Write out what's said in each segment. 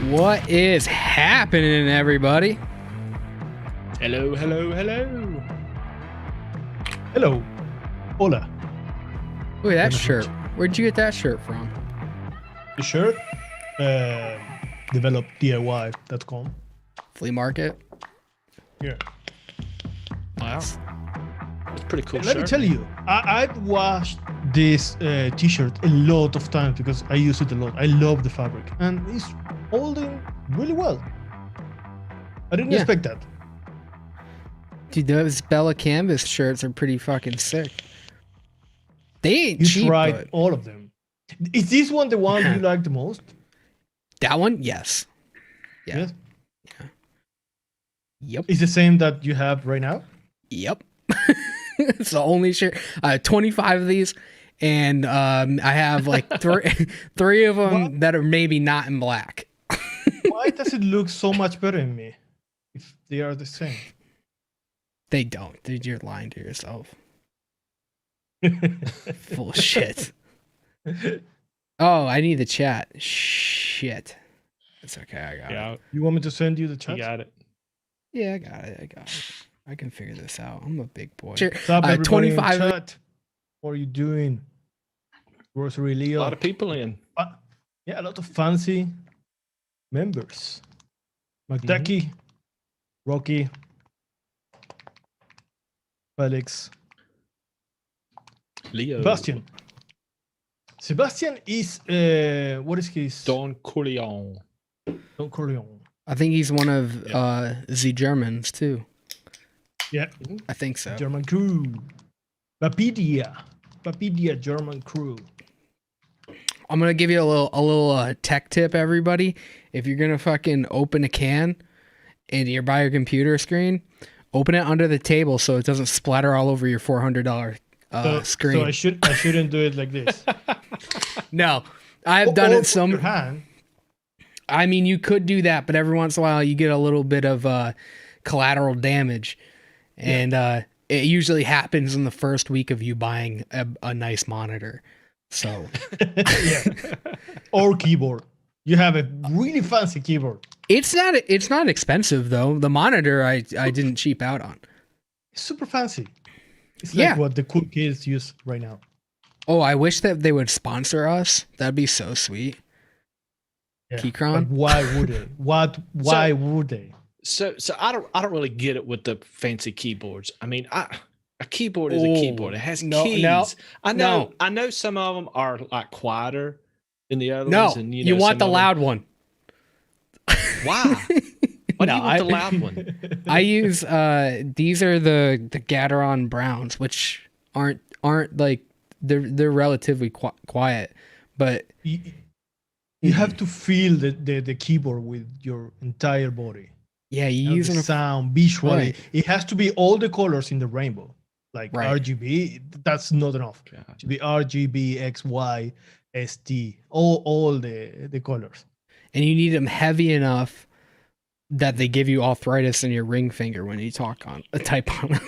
What is happening, everybody? Hello, hello, hello. Hello. Hola. Look at that Buenas shirt. noches. Where'd you get that shirt from? The shirt, developed DIY.com. Flea market? Yeah. Wow. That's a pretty cool Let me shirt. tell you, I've washed this t-shirt a lot of times because I use it a lot. I love the fabric and it's holding really well. I didn't Yeah. expect that. Dude, those Bella Canvas shirts are pretty fucking sick. They ain't You cheap, tried but all of them. Is this one the one you like the most? that one, yes. Yeah. Yes. Yep. It's the same that you have right now? Yep. It's the only shirt. I have 25 of these, and I have like three of them What? that are maybe not in black. Why does it look so much better in me if they are the same? They don't. Dude, you're lying to yourself. Full of shit. Oh, I need the chat. Shit. It's okay. I got it. Yeah, You want me to send you the you chat? got it. Yeah, I got it. I can figure this out. I'm a big boy. What's up, everybody 25 in chat? What are you doing? Grocery A Leo. lot of people in. Yeah, a lot of fancy members. McDucky, Rocky, Failyx, Leo. Sebastian. Sebastian is what is his? Don Corleone. Don Corleone. I think he's one of the Germans too. Yeah, I think so. German crew. Papidia German crew. I'm gonna give you a little tech tip, everybody. If you're gonna fucking open a can and you're by your computer screen, open it under the table so it doesn't splatter all over your $400 screen. So I shouldn't do it like this. No, I've done Or it so put your many. hand. I mean, you could do that, but every once in a while you get a little bit of collateral damage, and it usually happens in the first week of you buying a nice monitor. So Yeah. Or keyboard. You have a really fancy keyboard. it's not expensive though. The monitor I didn't cheap out on. It's super fancy. It's Yeah. like what the cool kids use right now. Oh, I wish that they would sponsor us. That'd be so sweet. Yeah. Keychron? But why would they? Why would they? So I don't really get it with the fancy keyboards. I mean, a keyboard is a Oh, keyboard. It has no, keys. no, I know some of them are like quieter than the other No, ones. And you want the some of them- loud one. Why? Why do No, you want the loud one? I use these are the Gateron Browns, which aren't like they're relatively quiet, but You have to feel the keyboard with your entire body. yeah, you And use the them. sound visually. Right. It has to be all the colors in the rainbow, like Right. RGB. That's not enough. God. It should be RGB, X, Y, ST, all the colors. And you need them heavy enough that they give you arthritis in your ring finger when you type on them.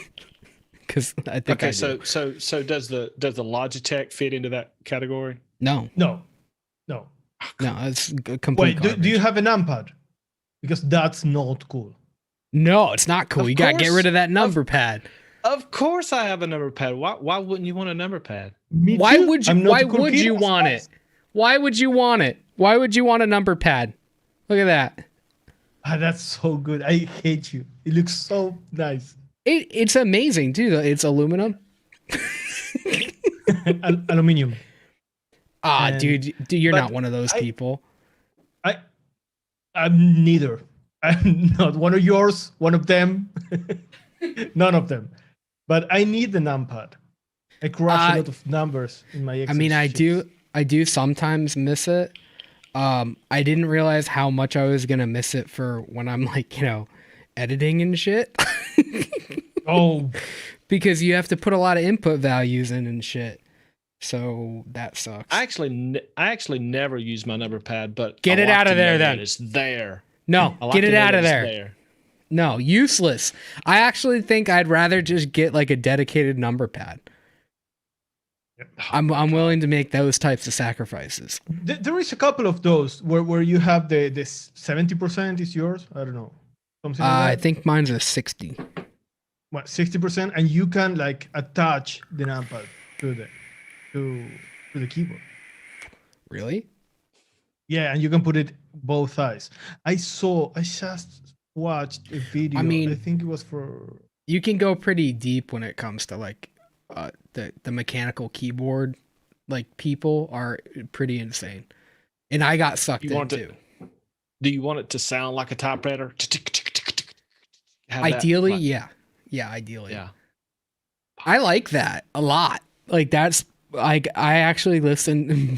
Because I think Okay, I do. so does the Logitech fit into that category? No, No. it's complete. Wait, do you have an numpad? Because that's not cool. No, it's not cool. Of You gotta get course. rid of that number pad. Of course, I have a number pad. Why wouldn't you want a number pad? Me Why too. would you? I'm not Why a cool would kid. you want it? Why would you want it? Why would you want a number pad? Look at that. Ah, that's so good. I hate you. It looks so nice. It's amazing too. Though. It's aluminum. Aluminium. And- Dude, you're but not one of those I- people. I'm neither. I'm not one of yours, one of them. None of them. But I need the numpad. I crush a lot of numbers in my I mean, I Excel sheets. do sometimes miss it. I didn't realize how much I was gonna miss it for when I'm like, editing and shit. Oh, Because you have to put a lot of input values in and shit. So that sucks. I actually never use my number pad, but Get I it like out to of there know that then. It's there. No, I like get to it know out that of it's there. No, useless. I actually think I'd rather just get like a dedicated number pad. I'm willing to make those types of sacrifices. There is a couple of those where you have the 70% is yours. I don't know, something like I that. think mine's a 60. What, 60%, and you can like attach the numpad to the keyboard. Really? Yeah, and you can put it both sides. I just watched a video. I mean, I think it was for. You can go pretty deep when it comes to like the mechanical keyboard. Like people are pretty insane, and I got sucked in too. Do you want it to sound like a typewriter? Ideally, yeah, ideally, yeah. I like that a lot. Like that's I actually listen.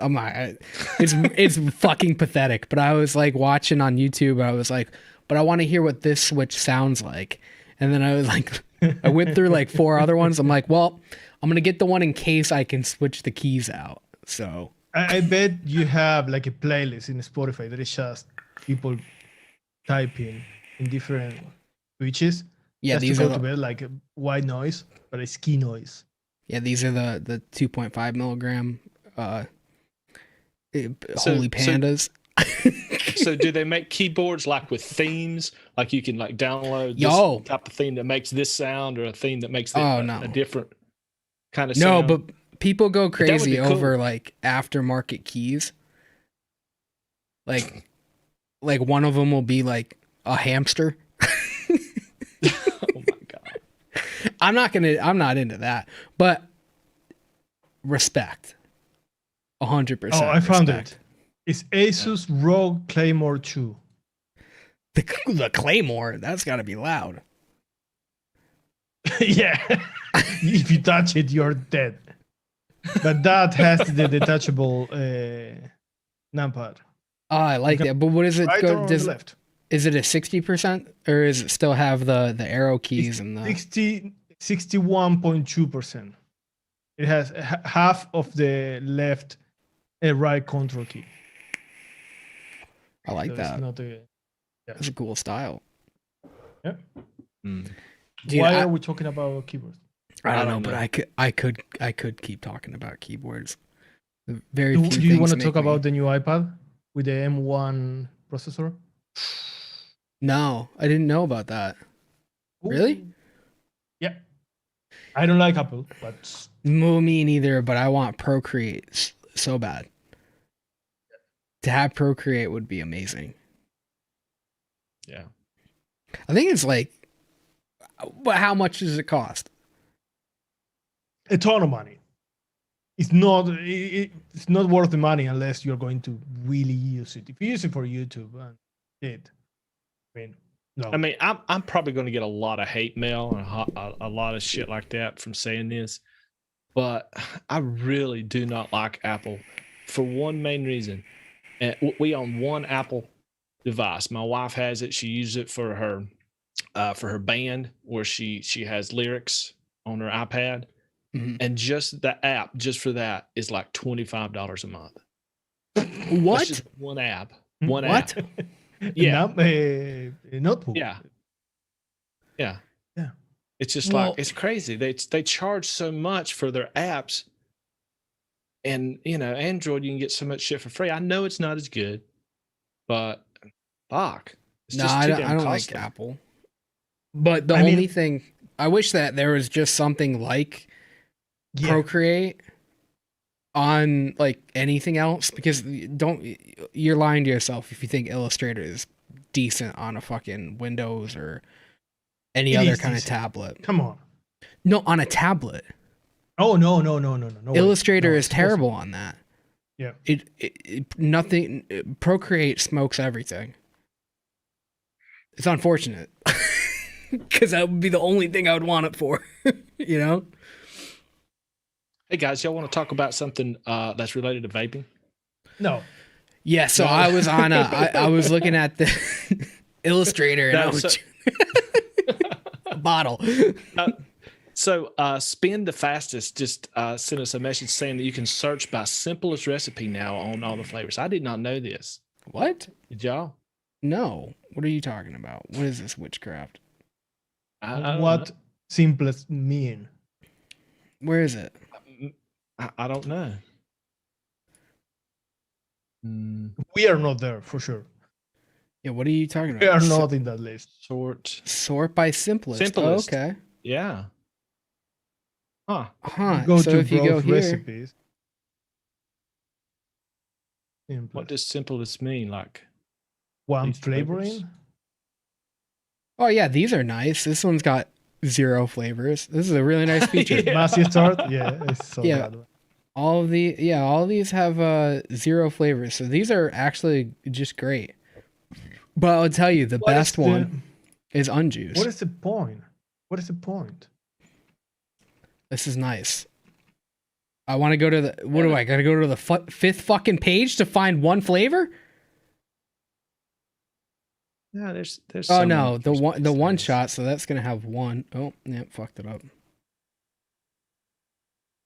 It's fucking pathetic. But I was like watching on YouTube. I was like, but I want to hear what this switch sounds like. And then I was like, I went through like 4 other ones. I'm like, well, I'm gonna get the one in case I can switch the keys out. So I bet you have like a playlist in Spotify that is just people typing in different switches. yeah, just these to are go to bed, like a white noise, but it's key noise. Yeah, these are the 2.5 milligram holy pandas. So do they make keyboards like with themes? Like you can like download this type of theme that makes this sound, or a theme that makes a different kind of sound? No, but people go crazy cool. over like aftermarket keys. Like one of them will be like a hamster. Oh my god. I'm not into that. But respect. 100%. Oh, I found it. It's Asus ROG Claymore 2. The Claymore, that's got to be loud. Yeah. If you touch it, you're dead. But that has the detachable numpad. Oh, I like that. But what is it? Right or on the left? Is it a 60%, or is it still have the arrow keys and the 61.2%? It has half of the left right control key. I like So that. That's a cool style. Yeah. Mm. Dude, Why are we talking about keyboards? I don't know, but I could keep talking about keyboards. Do you want to talk about the new iPad with the M1 processor? No, I didn't know about that. Ooh. Really? Yeah. I don't like Apple, but Me neither. But I want Procreate so bad. To have Procreate would be amazing. Yeah. I think it's like, but how much does it cost? a ton of money. It's not worth the money unless you're going to really use it. If you use it for YouTube, no. I mean, I'm probably going to get a lot of hate mail and a lot of shit like that from saying this, but I really do not like Apple for one main reason. And we own one Apple device. My wife has it. She uses it for her band, where she has lyrics on her iPad, and just the app, just for that, is like $25 a month. What? That's just one app. What? App. Yeah. A notebook. Yeah. Yeah. It's just like, it's crazy. They charge so much for their apps, and Android, you can get so much shit for free. I know it's not as good, but fuck. No, I don't like Apple. But the only thing, I wish that there was just something like Procreate on like anything else, because you're lying to yourself if you think Illustrator is decent on a fucking Windows or any other kind of tablet. Come on. No, on a tablet. Oh no. Illustrator is terrible on that. Yeah. Nothing. Procreate smokes everything. It's unfortunate, because that would be the only thing I would want it for. Hey guys, y'all want to talk about something that's related to vaping? No. Yeah, so I was on I was looking at the Illustrator, and I was a bottle. So Spin the Fastest just sent us a message saying that you can search by simplest recipe now on all the flavors. I did not know this. What? Did y'all? No. What are you talking about? What is this witchcraft? What simplest mean? Where is it? I don't know. We are not there for sure. Yeah, what are you talking We about? are not in that list. Sort by simplest. simplest. Oh, okay. Yeah. Huh. Huh. Go so to if you go browse here, recipes. What does simplest mean? Like One these flavors? flavoring? oh yeah, these are nice. This one's got 0 flavors. This is a really nice feature. Yeah. Massey start? Yeah, it's so Yeah. bad. All of these have 0 flavors. So these are actually just great. But I'll tell you, the What best is the- one is unjuiced. What is the point? What is the point? This is nice. I want to go to the. What do I got to go to the fifth fucking page to find one flavor? Yeah, there's Oh so no, many the one recipes. shot. So that's gonna have one. Oh, yeah, fucked it up.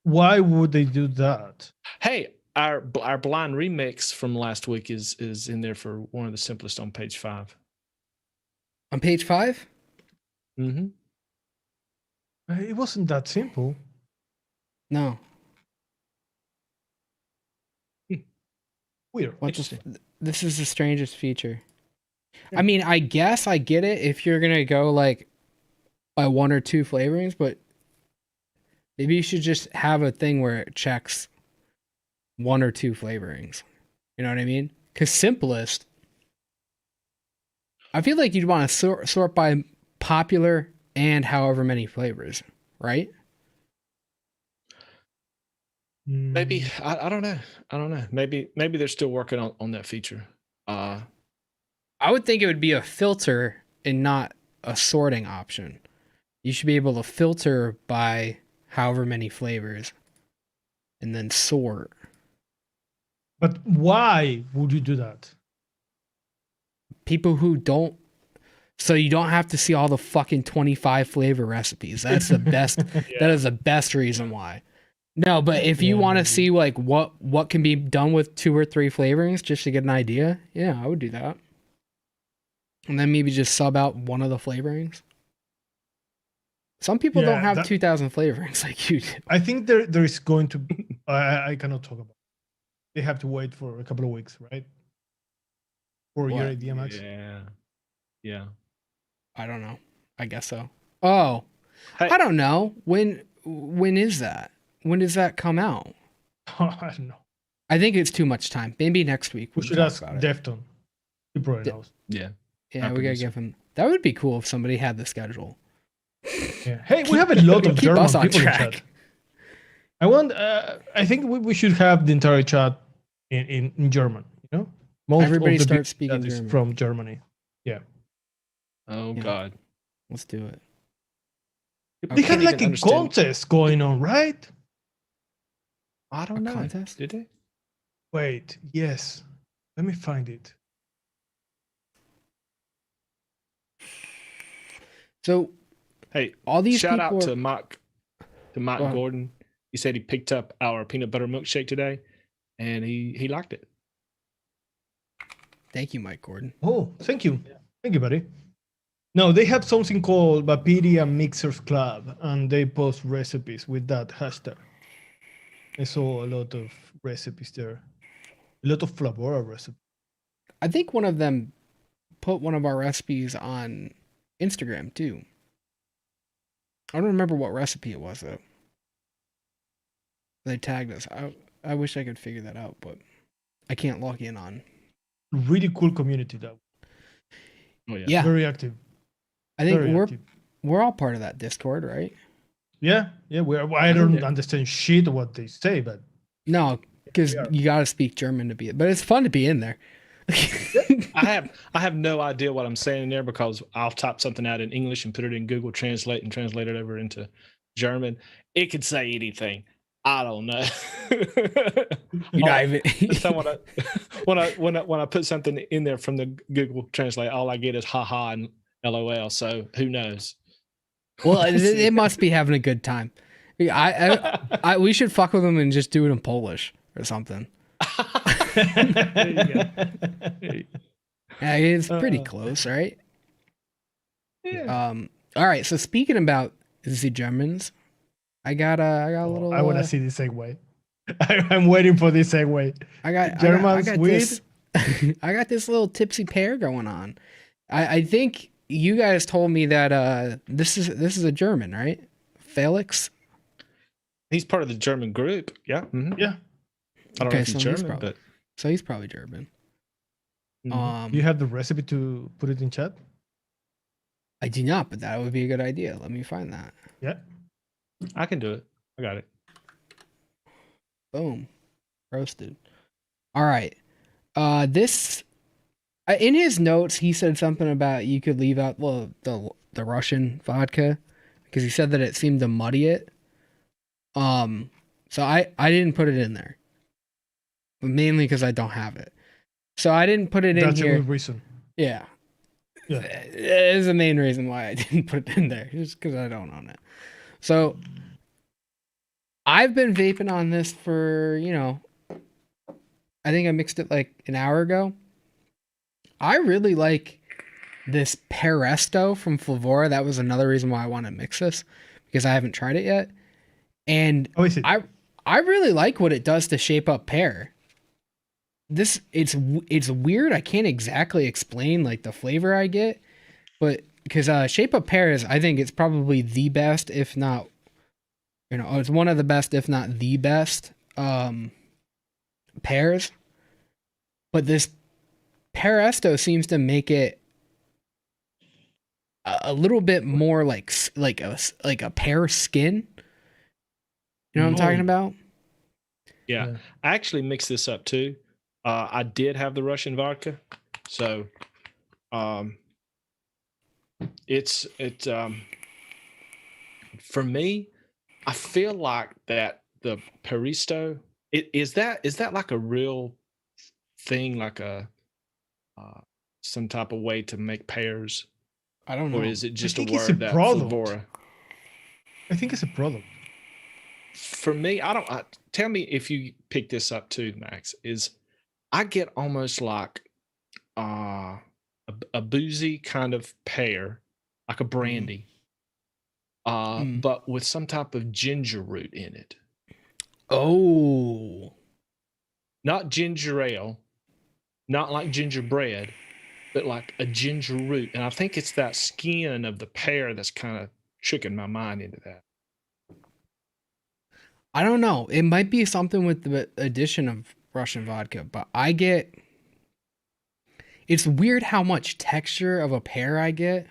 Why would they do that? Hey, our blind remix from last week is in there for one of the simplest on page 5. On page 5. Mm-hmm. It wasn't that simple. No. Weird. What this is the strangest feature. I mean, I guess I get it if you're gonna go like by 1 or 2 flavorings, but maybe you should just have a thing where it checks 1 or 2 flavorings. You know what I mean? Because simplest, I feel like you'd want to sort by popular and however many flavors, right? Maybe I don't know. I don't know. Maybe they're still working on that feature. I would think it would be a filter and not a sorting option. You should be able to filter by however many flavors and then sort. But why would you do that? People who don't, so you don't have to see all the fucking 25 flavor recipes. That's the best. That is the best reason why. No, but if you want to see like what can be done with 2 or 3 flavorings just to get an idea, yeah, I would do that. And then maybe just sub out one of the flavorings. Some people don't have 2,000 flavorings like you do. I think there is going to be, I cannot talk about it. They have to wait for a couple of weeks, right? For your idea, Max? Yeah. I don't know. I guess so. Oh, Hey. I don't know. When is that? When does that come out? I don't know. I think it's too much time. Maybe next week. We should ask Defton. He probably knows. Yeah. Yeah, we gotta give him. That would be cool if somebody had the schedule. Yeah. Hey, we have a lot of keep German us on people in track. chat. I think we should have the entire chat in German. You know, most Everybody of the starts people speaking that is German. from Germany. Yeah. Oh Yeah. God. Let's do it. They have like a contest going on, right? I don't know. Contest? Did they? Wait, yes. Let me find it. So, hey, all these shout people out are- to Mike Gordon. He said he picked up our peanut butter milkshake today, and he liked it. Thank you, Mike Gordon. Oh, thank you. Thank you, buddy. No, they have something called Vapiria Mixers Club, and they post recipes with that hashtag. I saw a lot of recipes there. A lot of Flavora recipes. I think one of them put one of our recipes on Instagram too. I don't remember what recipe it was though. They tagged us. I wish I could figure that out, but I can't log in on. Really cool community, though. Oh yeah. Yeah, Very active. I think Very active. we're all part of that Discord, right? Yeah. I don't understand shit what they say, but No, because you got to speak German to be it. But it's fun to be in there. I have no idea what I'm saying in there because I'll type something out in English and put it in Google Translate and translate it over into German. It could say anything. I don't know. You're not even. So when I put something in there from the Google Translate, all I get is haha and LOL. So who knows? Well, it must be having a good time. We should fuck with them and just do it in Polish or something. There you go. Yeah, it's pretty close, right? Yeah. All right. So speaking about the Germans, I got a little. I want to see the segue. I'm waiting for this segue. I got German's weed. this. I got this little tipsy pear going on. I think you guys told me that this is a German, right? Failyx. He's part of the German group. Yeah. Mhm. Yeah. I don't know if he's German, probably, but so he's probably German. Mhm. Do you have the recipe to put it in chat? I do not, but that would be a good idea. Let me find that. Yeah. I can do it. I got it. Boom, roasted. All right. This in his notes he said something about you could leave out the Russian vodka because he said that it seemed to muddy it. So I didn't put it in there, but mainly because I don't have it. So I didn't put it in That's a here. good reason. Yeah. Yeah. It is the main reason why I didn't put it in there, just because I don't own it. So I've been vaping on this for, I think I mixed it like an hour ago. I really like this Peresto from Flavora. That was another reason why I want to mix this, because I haven't tried it yet. And How is it? I really like what it does to shape up pear. It's weird. I can't exactly explain like the flavor I get, but because shape up pear is, I think it's probably the best, if not, it's one of the best, if not the best pears. But this Peresto seems to make it a little bit more like a pear skin. You know what I'm talking about? Yeah. I actually mixed this up too. I did have the Russian vodka, so it's for me. I feel like that the Peristo is that like a real thing, like a some type of way to make pears, I don't know. or is it just a think it's a word that product. Flavora? I think it's a product. For me, tell me if you pick this up too, Max. Is I get almost like a boozy kind of pear, like a brandy, but with some type of ginger root in it. Oh. Not ginger ale, not like gingerbread, but like a ginger root. And I think it's that skin of the pear that's kind of tricking my mind into that. I don't know. It might be something with the addition of Russian vodka, but it's weird how much texture of a pear I get.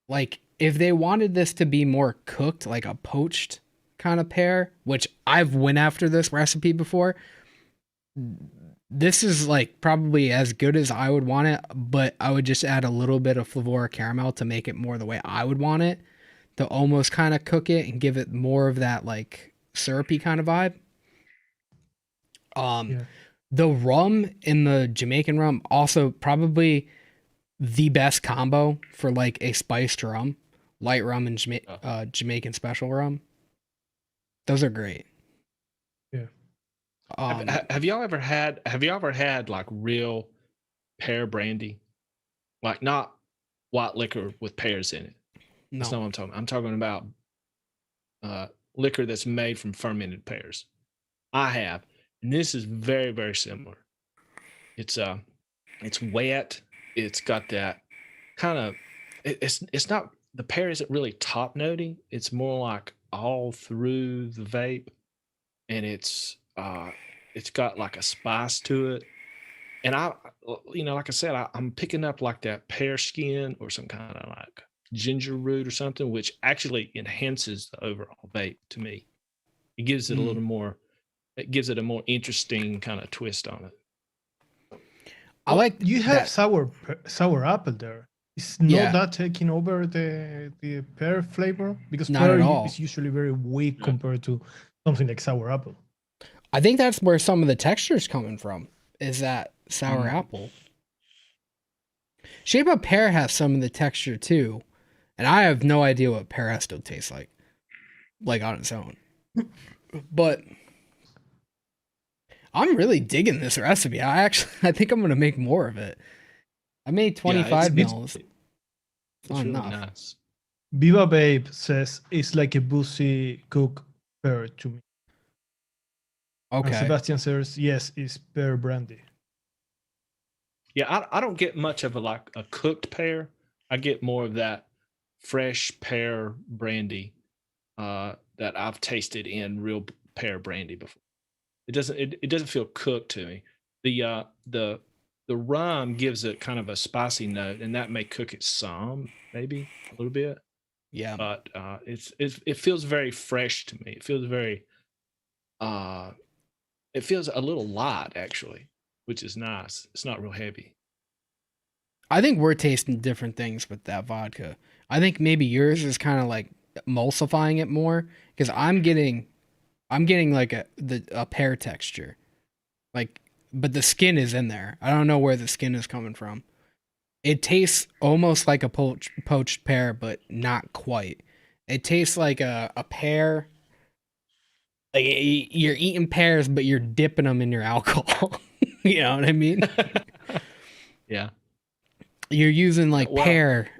Like, if they wanted this to be more cooked, like a poached kind of pear, which I've went after this recipe before, this is like probably as good as I would want it, but I would just add a little bit of Flavora caramel to make it more the way I would want it, to almost kind of cook it and give it more of that like syrupy kind of vibe. The rum and the Jamaican rum, also probably the best combo for like a spiced rum, light rum and Jamaican special rum. Those are great. Yeah. Have y'all ever had like real pear brandy, like not white liquor with pears in it? No. That's not what I'm talking about. I'm talking about liquor that's made from fermented pears. I have, and this is very, very similar. It's wet. It's got that kind of. It's not, the pear isn't really top notey. It's more like all through the vape, and it's got like a spice to it. And like I said, I'm picking up like that pear skin or some kind of like ginger root or something, which actually enhances the overall vape to me. It gives it a little more. It gives it a more interesting kind of twist on it. I like you have that. sour apple there. Is not that taking over the pear flavor? Because Not pear at all. is usually very weak compared to something like sour apple. I think that's where some of the texture's coming from, is that sour apple. Shape Up Pear has some of the texture too, and I have no idea what Peresto tastes like on its own. But I'm really digging this recipe. I think I'm gonna make more of it. I made 25 mils. It's really enough. nice. Viva Babe says it's like a boozy cook pear to me. And Okay. Sebastian says yes, is pear brandy. Yeah, I don't get much of a cooked pear. I get more of that fresh pear brandy that I've tasted in real pear brandy before. It doesn't feel cooked to me. The rum gives it kind of a spicy note, and that may cook it some, maybe a little bit. Yeah. But it feels very fresh to me. It feels very it feels a little light actually, which is nice. It's not real heavy. I think we're tasting different things with that vodka. I think maybe yours is kind of like emulsifying it more because I'm getting like a pear texture. Like, but the skin is in there. I don't know where the skin is coming from. It tastes almost like a poached pear, but not quite. It tastes like a pear. Like you're eating pears, but you're dipping them in your alcohol. You know what I mean? Yeah. You're using like Well- pear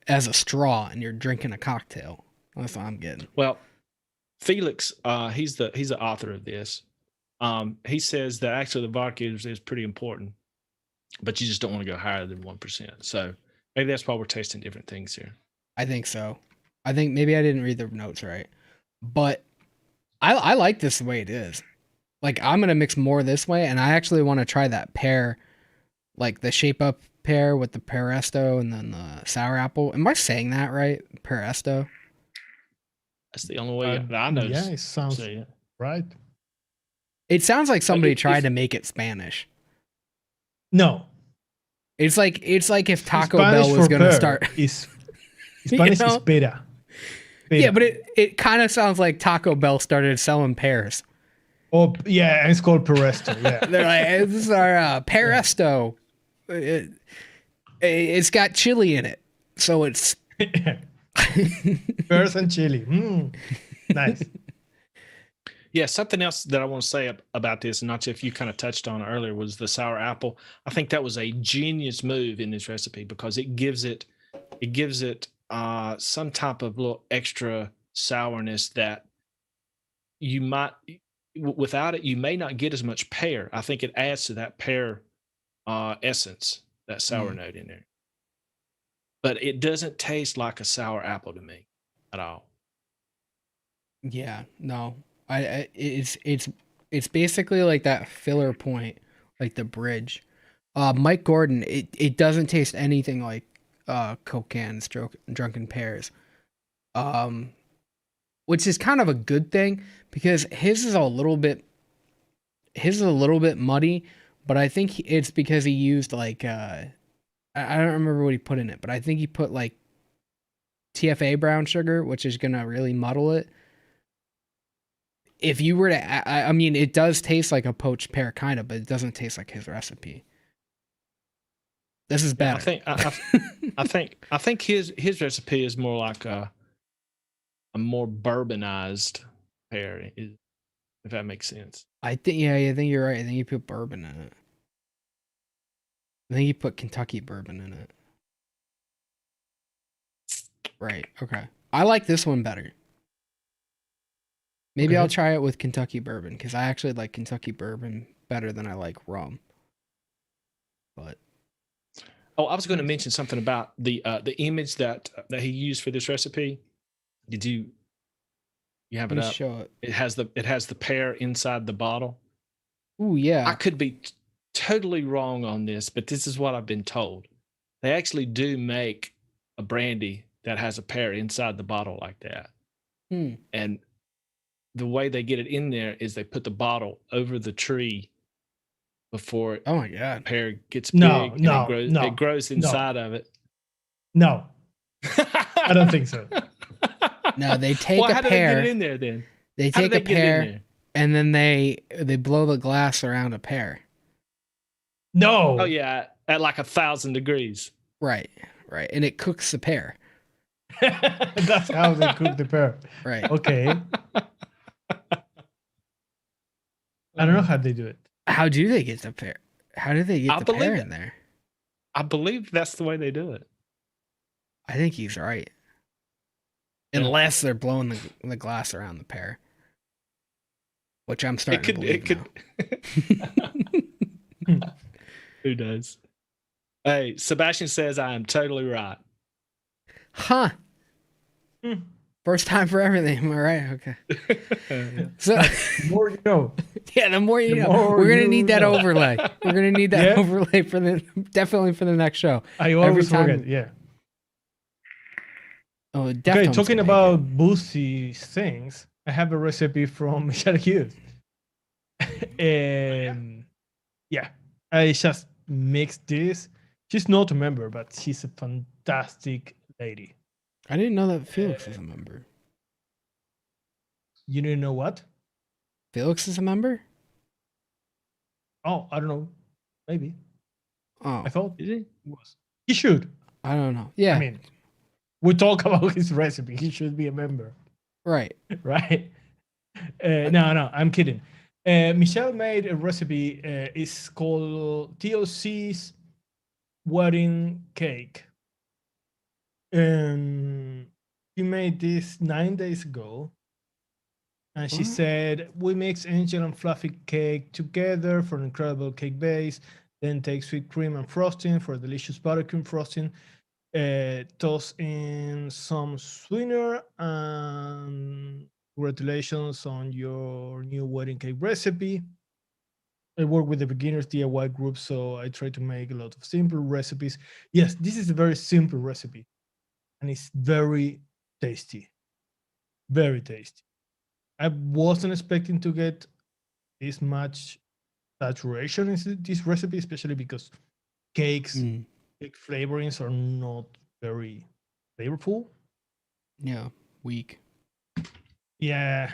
as a straw, and you're drinking a cocktail. That's what I'm getting. Well, Failyx, he's the author of this. He says that actually the vodka is pretty important, but you just don't want to go higher than 1%. So maybe that's why we're tasting different things here. I think so. I think maybe I didn't read the notes right, but I like this the way it is. Like I'm gonna mix more this way, and I actually want to try that pear, like the shape up pear with the peresto and then the sour apple. Am I saying that right? Peresto. That's the only way that I know. Yeah, it sounds say it. right. It sounds like somebody if- tried to make it Spanish. No, It's like if Taco Spanish Bell was for gonna pear start. is Spanish You know? is pera. Yeah, but it kind of sounds like Taco Bell started selling pears. Oh yeah, and it's called peresto. Yeah. They're like, "Hey, this is our peresto. It's got chili in it, so it's Pears and chili. Nice. Yeah, something else that I want to say about this, and not if you kind of touched on it earlier, was the sour apple. I think that was a genius move in this recipe because it gives it some type of little extra sourness that you might without it you may not get as much pear. I think it adds to that pear essence, that sour note in there. But it doesn't taste like a sour apple to me at all. yeah, no. It's basically like that filler point, like the bridge. Mike Gordon, it doesn't taste anything like Coke cans, drunken pears. Which is kind of a good thing because his is a little bit muddy, but I think it's because he used like I don't remember what he put in it, but I think he put like TFA brown sugar, which is gonna really muddle it. If you were to, I mean, it does taste like a poached pear kind of, but it doesn't taste like his recipe. This is better. I think his recipe is more like a more bourbonized pear, if that makes sense. I think you're right. I think you put bourbon in it. I think you put Kentucky bourbon in it. Right. Okay. I like this one better. Maybe Okay. I'll try it with Kentucky bourbon because I actually like Kentucky bourbon better than I like rum. But Oh, I was going to mention something about the image that he used for this recipe. Did you have let it me up? show it. It has the pear inside the bottle. Ooh, yeah. I could be totally wrong on this, but this is what I've been told. They actually do make a brandy that has a pear inside the bottle like that. And the way they get it in there is they put the bottle over the tree before Oh my god. the pear gets big. No, and no, it no, it grows inside of it. No, I don't think so. No, they take Well, a how do they get pear. it in there then? They How do take they a get it in pear there? and then they blow the glass around a pear. No. Oh yeah, at like 1,000 degrees. Right. Right. And it cooks the pear. That's how they cook the pear. Right. Okay. I don't know how they do it. How do they get the pear? How do they get I the pear believe in there? I believe that's the way they do it. I think he's right. Yeah. Unless they're blowing the glass around the pear. which I'm starting to believe now. Who knows? Hey, Sebastian says I am totally right. Huh. Hmm. First time for everything. Am I right? Okay. Yeah. So, The more you know. yeah, the more you The know. more We're going to you need that know. overlay. We're going to need that Yeah. overlay definitely for the next show. I always time- forget. Yeah. Oh, Okay, Deftones talking can make about it. boozy things, I have a recipe from Michelle Hughes. Yeah, I just mixed this. She's not a member, but she's a fantastic lady. I didn't know that Felix is a member. You didn't know what? Felix is a member? Oh, I don't know. Maybe. Oh, I thought Is he? it was. He should. I don't know. Yeah, I mean, we talk about his recipe. He should be a member, right. right? No, I'm kidding. Michelle made a recipe. It's called TOC's wedding cake. She made this 9 days ago. And she What? said, we mix angel and fluffy cake together for an incredible cake base. Then take sweet cream and frosting for a delicious buttercream frosting. Toss in some sweetener, and congratulations on your new wedding cake recipe. I work with the beginners DIY group, so I try to make a lot of simple recipes. Yes, this is a very simple recipe, and it's very tasty. Very tasty. I wasn't expecting to get this much saturation in this recipe, especially because cakes, Mm, cake flavorings are not very flavorful. yeah, weak. Yeah.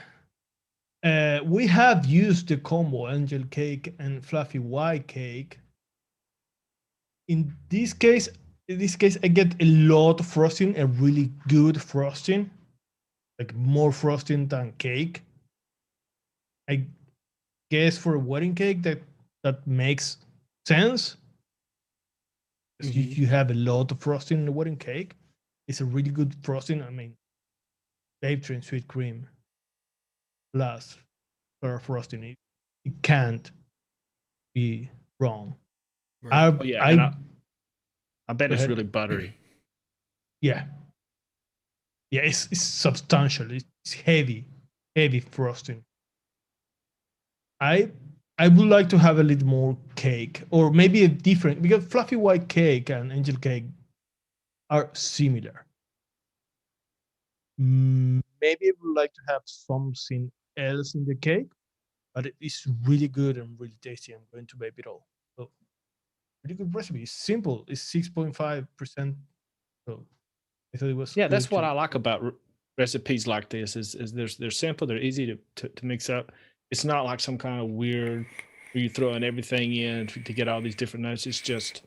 We have used the combo angel cake and fluffy white cake. In this case, I get a lot of frosting, a really good frosting, like more frosting than cake. I guess for a wedding cake that makes sense. 'Cause Mhm. you have a lot of frosting in the wedding cake. It's a really good frosting. I mean, babe train sweet cream plus frosting. It can't be wrong. Right. Oh yeah, and I I bet Go it's ahead. really buttery. yeah. Yeah, it's substantial. It's heavy frosting. I I would like to have a little more cake, or maybe a different, because fluffy white cake and angel cake are similar. Maybe I would like to have something else in the cake, but it's really good and really tasty. I'm going to bake it all. So, really good recipe. It's simple. It's 6.5%. So I thought it was Yeah, that's good what to- I like about recipes like this is they're simple, they're easy to mix up. It's not like some kind of weird where you throw in everything in to get all these different notes. It's just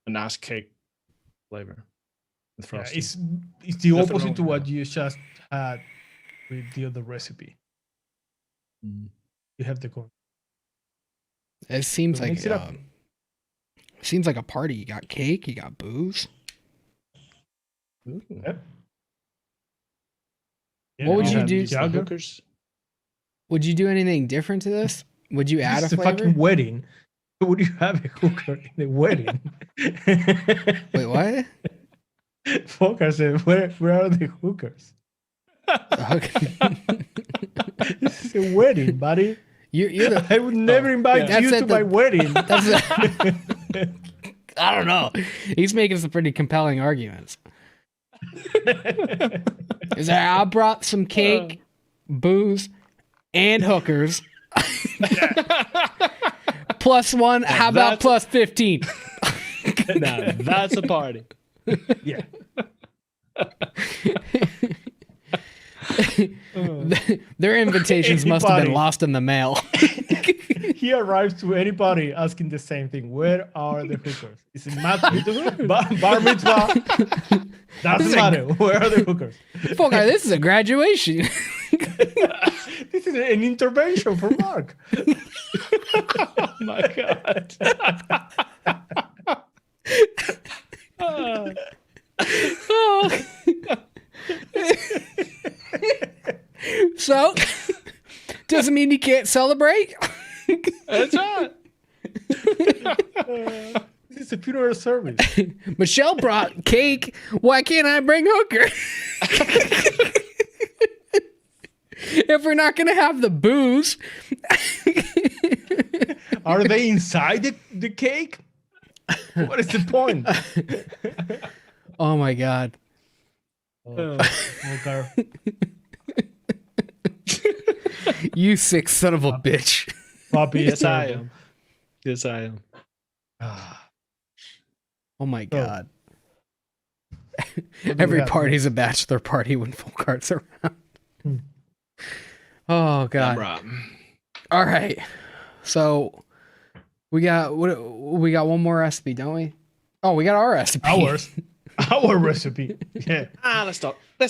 a nice cake flavor with Yeah, frosting. it's the Nothing wrong opposite with to what that. you just had with the other recipe. Mm. You have the corn. It seems So like mix it up. seems like a party. You got cake, you got booze. Ooh. Yep. What would Y'all you have do- used the Jagger? hookers? Would you do anything different to this? Would you add a This is a flavor? fucking wedding. Would you have a hooker in a wedding? Wait, what? Fuck, I said, where are the hookers? Okay. This is a wedding, buddy. You're the. I would never invite That's you at to the- my wedding. That's I don't know. He's making some pretty compelling arguments. Is that I brought some cake, booze, and hookers. Plus one. How about that's- plus 15? Now that's a party. Yeah. Their invitations must have been Anybody. lost in the mail. He arrives to anybody asking the same thing. Where are the hookers? Is it bar mitzvah? Doesn't matter. Where are the hookers? Fuck, this is a graduation. This is an intervention for Mark. Oh my god. So, doesn't mean you can't celebrate. That's right. This is a funeral service. Michelle brought cake. Why can't I bring hooker? If we're not gonna have the booze, Are they inside the cake? What is the point? oh my god, Okay. you sick son of a bitch. Poppy Yes, is I terrible. am. Yes, I am. Ah, Oh my god. what do we Every have? party's a bachelor party when full cart's around. Hmm. Oh god. Right. All right. So we got one more recipe, don't we? Oh, we got our recipe. Our recipe. Yeah. Let's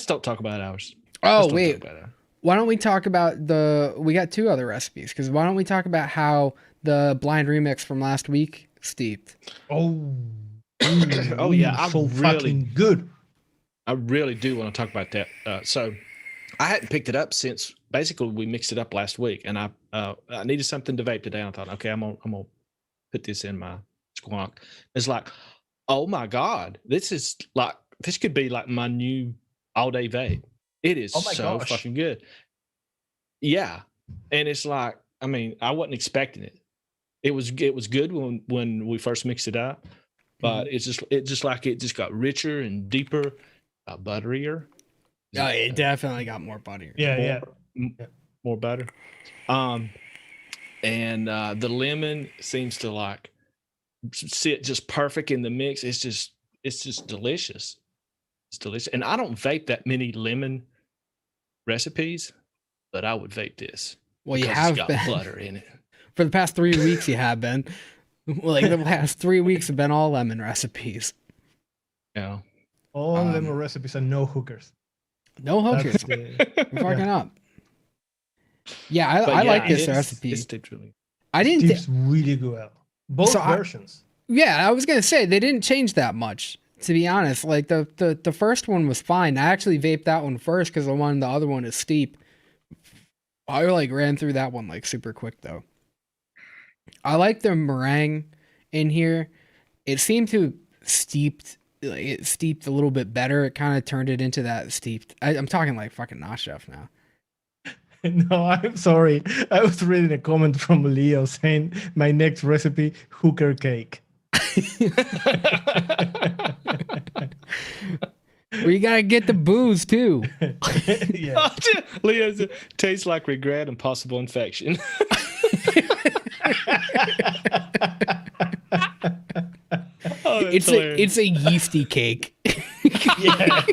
don't talk about ours. Oh Let's don't wait. talk about ours. Why don't we talk about we got two other recipes, because why don't we talk about how the blind remix from last week steeped? Oh. Oh, yeah, I so really- fucking good. I really do want to talk about that. So I hadn't picked it up since basically we mixed it up last week, and I needed something to vape today. I thought, okay, I'm gonna put this in my squonk. It's like, oh my god, this could be like my new all day vape. It is Oh my so gosh. fucking good. Yeah, and it's like, I mean, I wasn't expecting it. It was good when we first mixed it up, but it just got richer and deeper, butterier. Oh, it definitely got more buttery. Yeah. More butter. And the lemon seems to like sit just perfect in the mix. It's just delicious. It's delicious. And I don't vape that many lemon recipes, but I would vape this. Well, you because have it's got been. butter in it. For the past 3 weeks, you have been. Like the past 3 weeks have been all lemon recipes. You know. All lemon recipes and no hookers. No hookers. That's the, You're fucking up. Yeah, I like this recipe. It's steeped really. I didn't. Steve's really good. Both So versions. Yeah, I was gonna say they didn't change that much. To be honest, like the first one was fine. I actually vaped that one first because the other one is steep. I like ran through that one like super quick though. I like the meringue in here. It seemed to steeped a little bit better. It kind of turned it into that steeped. I'm talking like fucking Not Chef now. No, I'm sorry. I was reading a comment from Leo saying my next recipe, hooker cake. Well, you gotta get the booze too. Yeah. Leo said, tastes like regret and possible infection. Oh, that's hilarious. It's a yeasty cake. Yeah.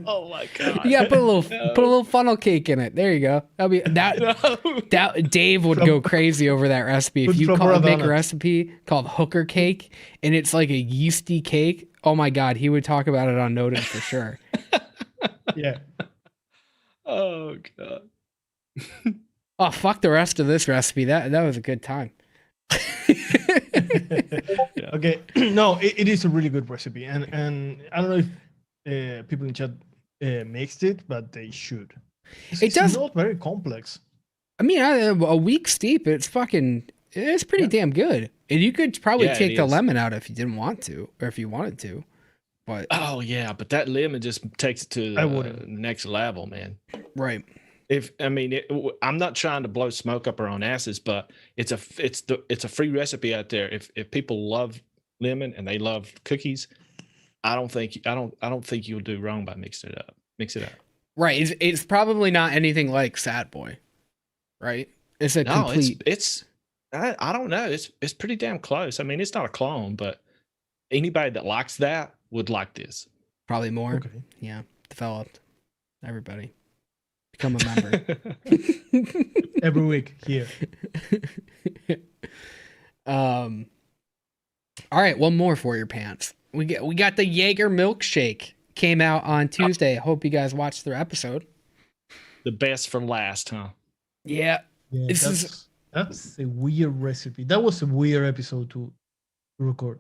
Oh my god! You gotta put a little funnel cake in it. There you go. That'll be that. No. That Dave would go crazy over that recipe. If Put you proper make a donuts. recipe called hooker cake and it's like a yeasty cake, oh my god, he would talk about it on Noted for sure. Yeah. Oh god! Oh fuck the rest of this recipe. That was a good time. Okay. No, it is a really good recipe, and I don't know if people in chat mixed it, but they should. It's does- not very complex. I mean, a week steep, it's pretty damn good. And you could probably Yeah, it take the is. lemon out if you didn't want to, or if you wanted to. But Oh yeah, but that lemon just takes it to I the wouldn't. next level, man. right. I'm not trying to blow smoke up our own asses, but it's a free recipe out there. If people love lemon and they love cookies, I don't think you'll do wrong by mixing it up. Mix it up. Right. It's probably not anything like Sad Boy. Right? It's a No, complete I don't know. It's pretty damn close. I mean, it's not a clone, but anybody that likes that would like this. probably more. Okay. Yeah. Developed. Everybody. Become a member. Every week here. All right, one more for your pants. We got the JÄGER Milkshake. Came out on Tuesday. Hope you guys watched their episode. The best from last, huh? Yeah. Yeah, This that's a weird recipe. That was a weird episode to record.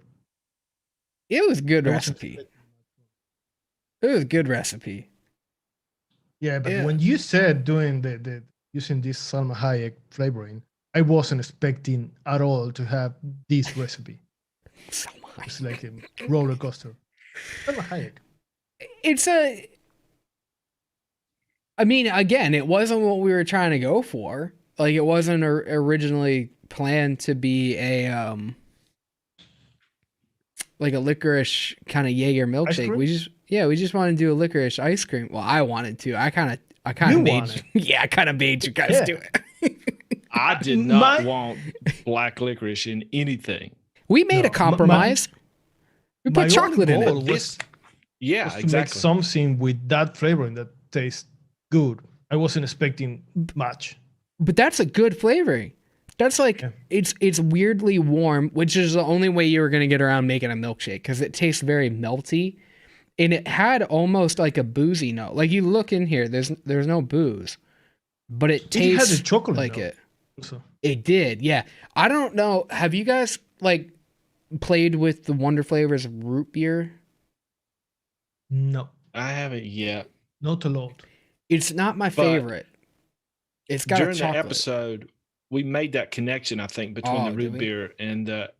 It was a good I wasn't recipe. expecting It was a good recipe. Yeah, but Yeah. when you said doing the using this Salma Hayek flavoring, I wasn't expecting at all to have this recipe. It's like a roller coaster. Salma Hayek. I mean, again, it wasn't what we were trying to go for. Like, it wasn't originally planned to be a like a licorice kind of Jaeger milkshake. We just wanted to do a licorice ice cream. Well, I wanted to. I kind of made I kind of made you guys do it. I did not want black licorice in anything. We made a compromise. We put chocolate in it. Was exactly. To make something with that flavoring that tastes good. I wasn't expecting much. But that's a good flavoring. That's like it's weirdly warm, which is the only way you were gonna get around making a milkshake because it tastes very melty, and it had almost like a boozy note. Like you look in here, there's no booze, but it tastes had a chocolate like note it. also. It did, yeah. I don't know. Have you guys like played with the Wonder Flavors root beer? No, I haven't yet. not a lot. It's not my favorite. It's got during a the chocolate. episode. We made that connection, I think, between the root beer and the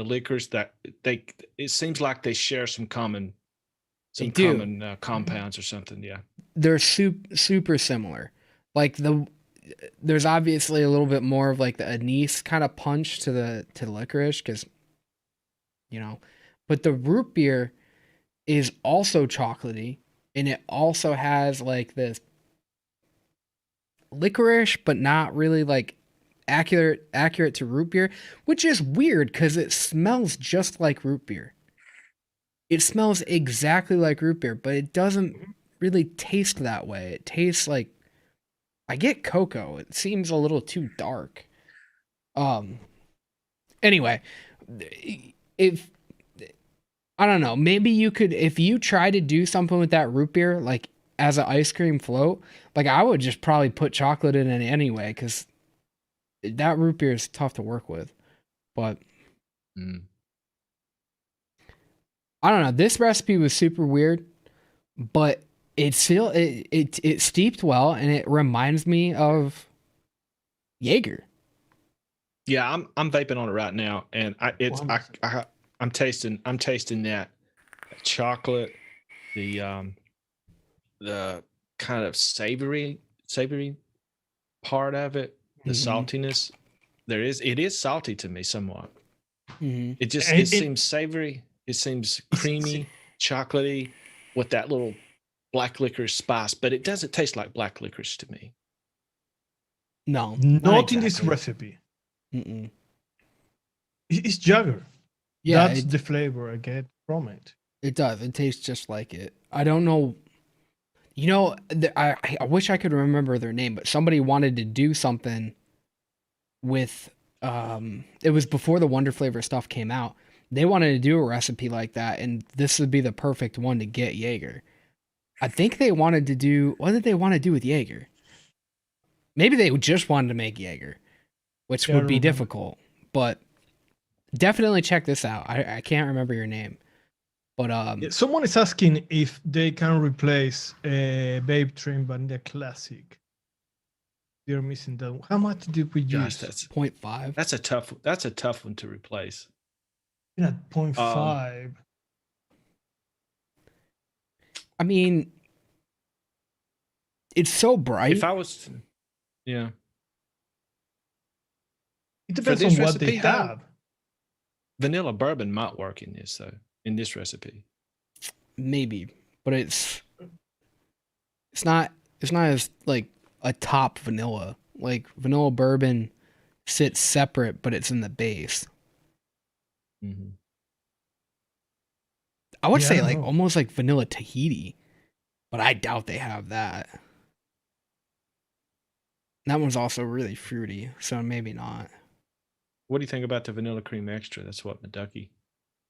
liquors. That it seems like they share some common compounds or something. Yeah, they're super similar. Like there's obviously a little bit more of like the anise kind of punch to the licorice because, but the root beer is also chocolatey and it also has like this licorice, but not really like accurate to root beer, which is weird because it smells just like root beer. It smells exactly like root beer, but it doesn't really taste that way. It tastes like I get cocoa. It seems a little too dark. Anyway, if I don't know, maybe you could, if you try to do something with that root beer, like as an ice cream float, like I would just probably put chocolate in it anyway, because that root beer is tough to work with. But I don't know. This recipe was super weird, but it still it steeped well, and it reminds me of Jaeger. Yeah, I'm vaping on it right now, and I'm tasting that chocolate, the kind of savory part of it, the saltiness. It is salty to me somewhat. It seems savory. It seems creamy, chocolatey, with that little black licorice spice, but it doesn't taste like black licorice to me. No, not in this recipe. It's Jäger. Yeah, that's the flavor I get from it. It does. It tastes just like it. I don't know. I wish I could remember their name, but somebody wanted to do something with. It was before the Wonder Flavor stuff came out. They wanted to do a recipe like that, and this would be the perfect one to get Jaeger. I think they wanted to do. What did they want to do with Jaeger? Maybe they just wanted to make Jaeger, which would be difficult. But definitely check this out. I can't remember your name, but someone is asking if they can replace Babe Trim Vanilla Classic. They're missing that. How much did we use? That's 0.5. That's a tough one to replace. Yeah, 0.5. I mean, it's so bright. If I was, yeah. It depends on what they have. Vanilla bourbon might work in this though. In this recipe, maybe, but it's not as like a top vanilla. Like vanilla bourbon sits separate, but it's in the base. I would say like almost like vanilla Tahiti, but I doubt they have that. That one's also really fruity, so maybe not. What do you think about the vanilla cream extra? That's what Maducky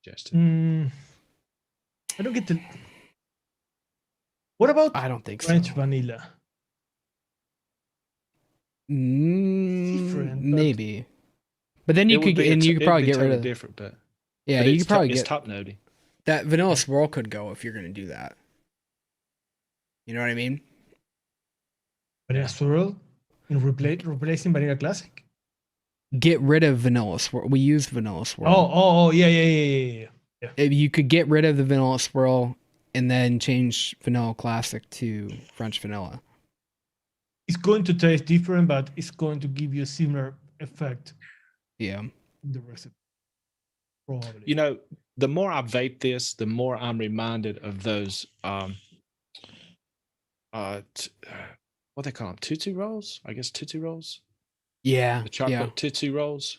suggested. I don't get the. What about? I don't think French vanilla. Maybe, but then you could probably get rid of different, but yeah, you could probably get top notey. That vanilla swirl could go if you're gonna do that. You know what I mean? Vanilla swirl? in replacing Vanilla Classic? Get rid of Vanilla Swirl. We used Vanilla Swirl. Oh, yeah. If you could get rid of the Vanilla Swirl and then change Vanilla Classic to French Vanilla. It's going to taste different, but it's going to give you a similar effect. Yeah. In the recipe, probably. You know, the more I vape this, the more I'm reminded of those what they call them, Tootsie Rolls? I guess Tootsie Rolls. Yeah. The chocolate Tootsie Rolls.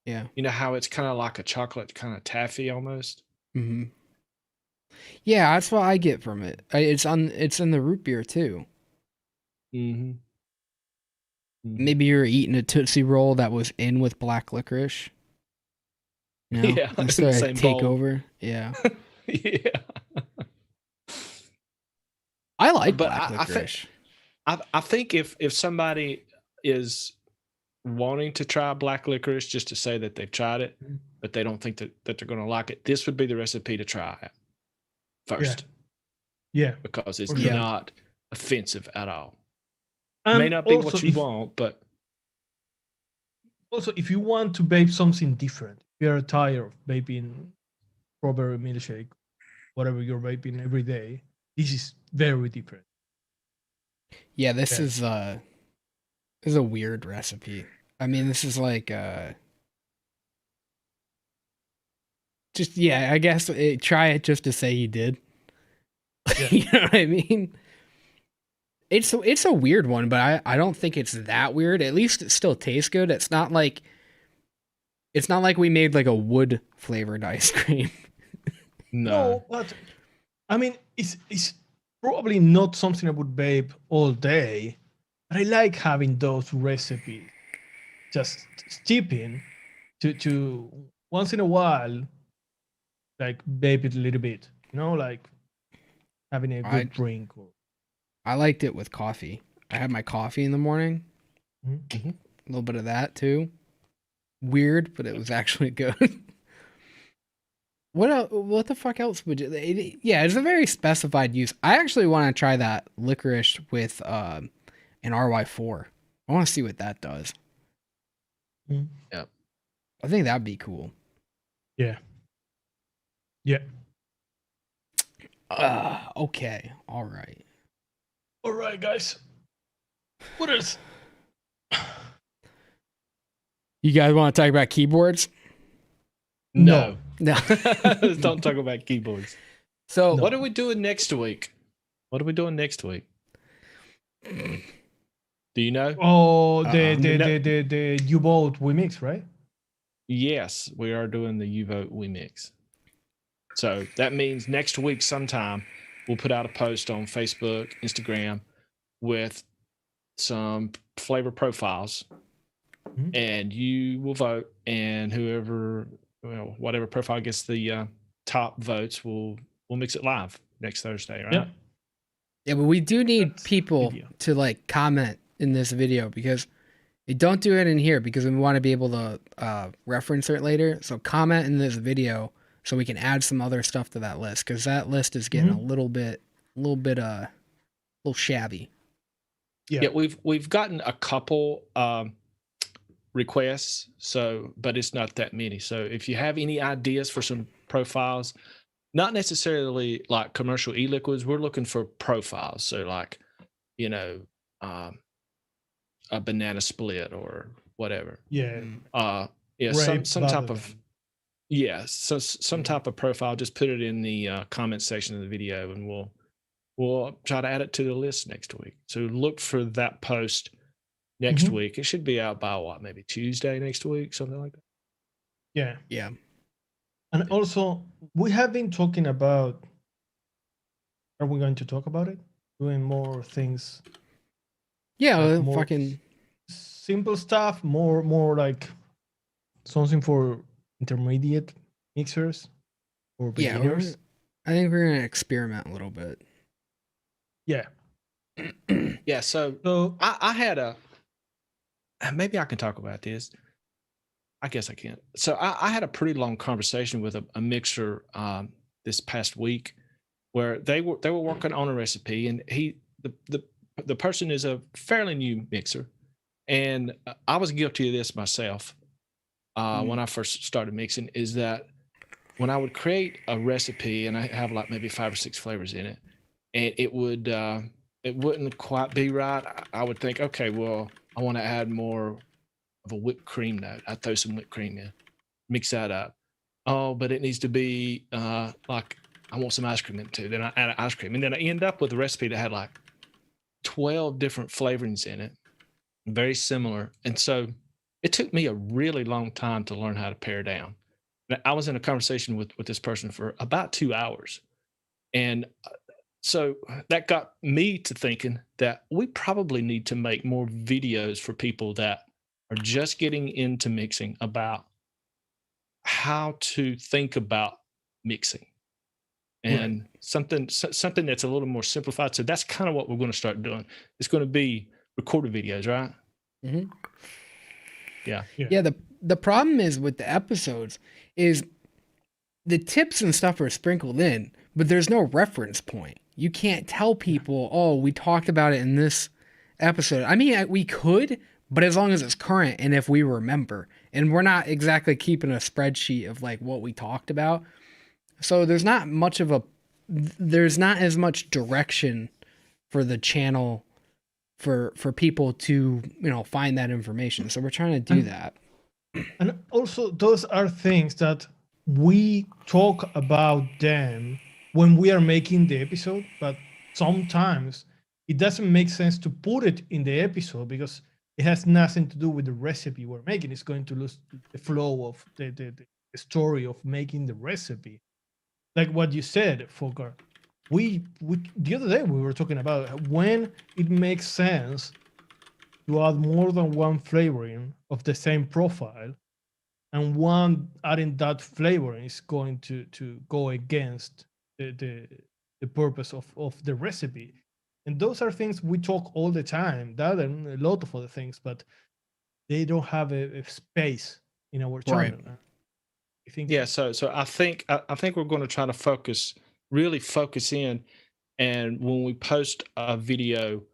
Yeah. You know how it's kind of like a chocolate kind of taffy almost. Mm-hmm. Yeah, that's what I get from it. It's in the root beer too. Mm-hmm. Maybe you're eating a Tootsie Roll that was in with black licorice. You know? Yeah, Instead of same take bowl. over. Yeah. Yeah. I like But black licorice. I think if somebody is wanting to try black licorice just to say that they've tried it, but they don't think that they're going to like it, this would be the recipe to try it first. Yeah. Because it's Yeah. not offensive at all. And May not be also, what you want, but also if you want to vape something different, if you're tired of vaping strawberry milkshake, whatever you're vaping every day, this is very different. Yeah, this is a weird recipe. I mean, this is like just I guess try it just to say you did. Yeah. You know what I mean? It's a weird one, but I don't think it's that weird. At least it still tastes good. It's not like we made like a wood flavored ice cream. no. But I mean, it's probably not something I would vape all day, but I like having those recipes just steeping to once in a while, like vape it a little bit, like having a good drink. I liked it with coffee. I had my coffee in the morning. Mm-hmm. A little bit of that too. Weird, but it was actually good. What the fuck else would you? Yeah, it's a very specified use. I actually want to try that licorice with an RY4. I want to see what that does. Yeah. I think that'd be cool. Yeah. Okay. All right. All right, guys. What else? You guys want to talk about keyboards? No. No. Don't talk about keyboards. So what are we doing next week? Do you know? Oh, the U-Boat remix, right? Yes, we are doing the U-Vote remix. So that means next week sometime we'll put out a post on Facebook, Instagram with some flavor profiles, and you will vote, and whatever profile gets the top votes, we'll mix it live next Thursday, right? Yeah, but we do need people to like comment in this video, because we don't do it in here because we want to be able to reference it later. So comment in this video so we can add some other stuff to that list, because that list is getting a little shabby. Yeah, we've gotten a couple requests, but it's not that many. So if you have any ideas for some profiles, not necessarily like commercial e-liquids, we're looking for profiles. So like, a banana split or whatever. Some type of some type of profile. Just put it in the comment section of the video, and we'll try to add it to the list next week. So look for that post next week. It should be out by maybe Tuesday next week, something like that. Yeah. And also, we have been talking about, are we going to talk about it? Doing more things. Yeah, like more fucking simple stuff, more like something for intermediate mixers or beginners. I think we're gonna experiment a little bit. Yeah. Yeah. So I had maybe I can talk about this. I guess I can't. So I had a pretty long conversation with a mixer this past week, where they were working on a recipe, and the person is a fairly new mixer, And I was guilty of this myself when I first started mixing, is that when I would create a recipe and I have like maybe 5 or 6 flavors in it, and it wouldn't quite be right. I would think, okay, well, I want to add more of a whipped cream note. I throw some whipped cream in, mix that up. Oh, but it needs to be like I want some ice cream in it too. Then I add ice cream, and then I end up with a recipe that had like 12 different flavorings in it, very similar. And so it took me a really long time to learn how to pare down. I was in a conversation with this person for about 2 hours. And so that got me to thinking that we probably need to make more videos for people that are just getting into mixing about how to think about mixing and something that's a little more simplified. So that's kind of what we're going to start doing. It's going to be recorded videos, right? Mm-hmm. Yeah. Yeah. The problem is with the episodes is the tips and stuff are sprinkled in, but there's no reference point. You can't tell people, oh, we talked about it in this episode. I mean, we could, but as long as it's current and if we remember, and we're not exactly keeping a spreadsheet of like what we talked about. So there's not as much direction for the channel for people to, find that information. So we're trying to do that. And also, those are things that we talk about them when we are making the episode, but sometimes it doesn't make sense to put it in the episode because it has nothing to do with the recipe we're making. It's going to lose the flow of the story of making the recipe. Like what you said, Folker, we the other day we were talking about when it makes sense to add more than one flavoring of the same profile, and one adding that flavoring is going to go against the purpose of the recipe. And those are things we talk all the time, that and a lot of other things, but they don't have a space in our channel. Right. I think So I think we're going to try to really focus in, and when we post a video,